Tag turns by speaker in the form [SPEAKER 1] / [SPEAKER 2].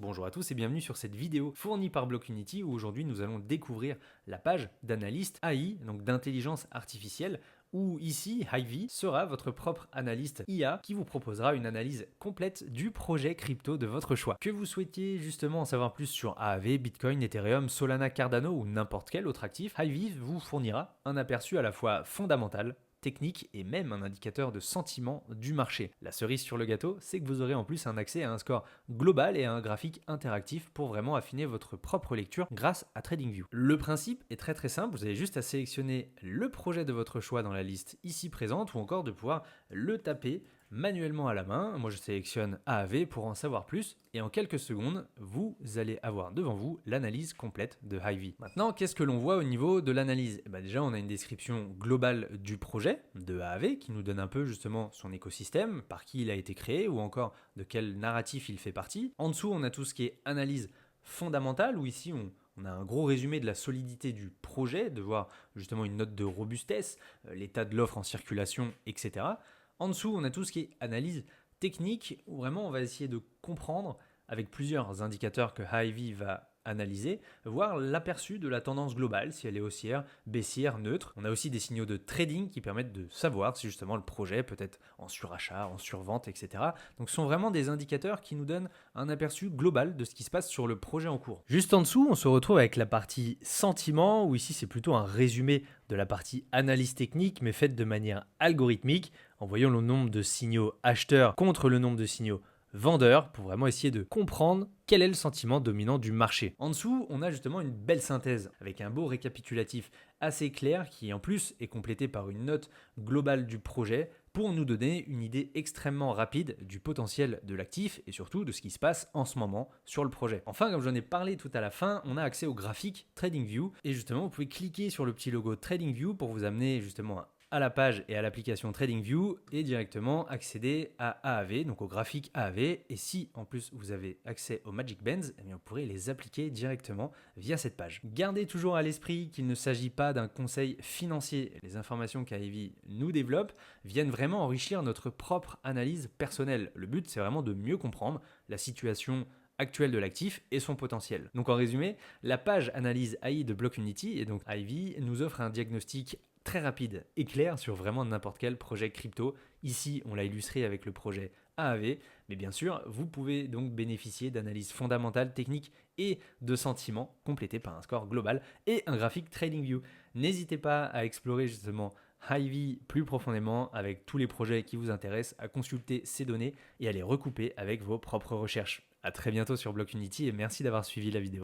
[SPEAKER 1] Bonjour à tous et bienvenue sur cette vidéo fournie par Blockunity où aujourd'hui nous allons découvrir la page d'analyste AI, donc d'intelligence artificielle, où ici Ivy sera votre propre analyste IA qui vous proposera une analyse complète du projet crypto de votre choix. Que vous souhaitiez justement en savoir plus sur AAV, Bitcoin, Ethereum, Solana, Cardano ou n'importe quel autre actif, Ivy vous fournira un aperçu à la fois fondamental, technique et même un indicateur de sentiment du marché. La cerise sur le gâteau, c'est que vous aurez en plus un accès à un score global et à un graphique interactif pour vraiment affiner votre propre lecture grâce à TradingView. Le principe est très simple, vous avez juste à sélectionner le projet de votre choix dans la liste ici présente ou encore de pouvoir le taper manuellement à la main. Moi je sélectionne AAV pour en savoir plus et en quelques secondes, vous allez avoir devant vous l'analyse complète de Ivy. Maintenant, qu'est-ce que l'on voit au niveau de l'analyse? Déjà, on a une description globale du projet de AAV qui nous donne un peu justement son écosystème, par qui il a été créé ou encore de quel narratif il fait partie. En dessous, on a tout ce qui est analyse fondamentale où ici on a un gros résumé de la solidité du projet, de voir justement une note de robustesse, l'état de l'offre en circulation, etc. En dessous, on a tout ce qui est analyse technique, où vraiment on va essayer de comprendre, avec plusieurs indicateurs que Ivy va analyser, voir l'aperçu de la tendance globale, si elle est haussière, baissière, neutre. On a aussi des signaux de trading qui permettent de savoir si justement le projet peut être en surachat, en survente, etc. Donc ce sont vraiment des indicateurs qui nous donnent un aperçu global de ce qui se passe sur le projet en cours. Juste en dessous, on se retrouve avec la partie sentiment, où ici c'est plutôt un résumé de la partie analyse technique, mais faite de manière algorithmique, en voyant le nombre de signaux acheteurs contre le nombre de signaux vendeurs, pour vraiment essayer de comprendre quel est le sentiment dominant du marché. En dessous, on a justement une belle synthèse, avec un beau récapitulatif assez clair, qui en plus est complété par une note globale du projet, pour nous donner une idée extrêmement rapide du potentiel de l'actif et surtout de ce qui se passe en ce moment sur le projet. Enfin, comme j'en ai parlé tout à la fin, on a accès au graphique TradingView et justement vous pouvez cliquer sur le petit logo TradingView pour vous amener justement à la page et à l'application TradingView et directement accéder à AAV, donc au graphique AAV. Et si en plus vous avez accès aux Magic Bands, eh bien vous pourrez les appliquer directement via cette page. Gardez toujours à l'esprit qu'il ne s'agit pas d'un conseil financier. Les informations qu'Ivy nous développe viennent vraiment enrichir notre propre analyse personnelle. Le but, c'est vraiment de mieux comprendre la situation actuelle de l'actif et son potentiel. Donc en résumé, la page analyse AI de Blockunity et donc Ivy nous offre un diagnostic très rapide et clair sur vraiment n'importe quel projet crypto. Ici, on l'a illustré avec le projet AAV, mais bien sûr, vous pouvez donc bénéficier d'analyses fondamentales, techniques et de sentiments complétés par un score global et un graphique TradingView. N'hésitez pas à explorer justement Ivy plus profondément avec tous les projets qui vous intéressent, à consulter ces données et à les recouper avec vos propres recherches. À très bientôt sur Blockunity et merci d'avoir suivi la vidéo.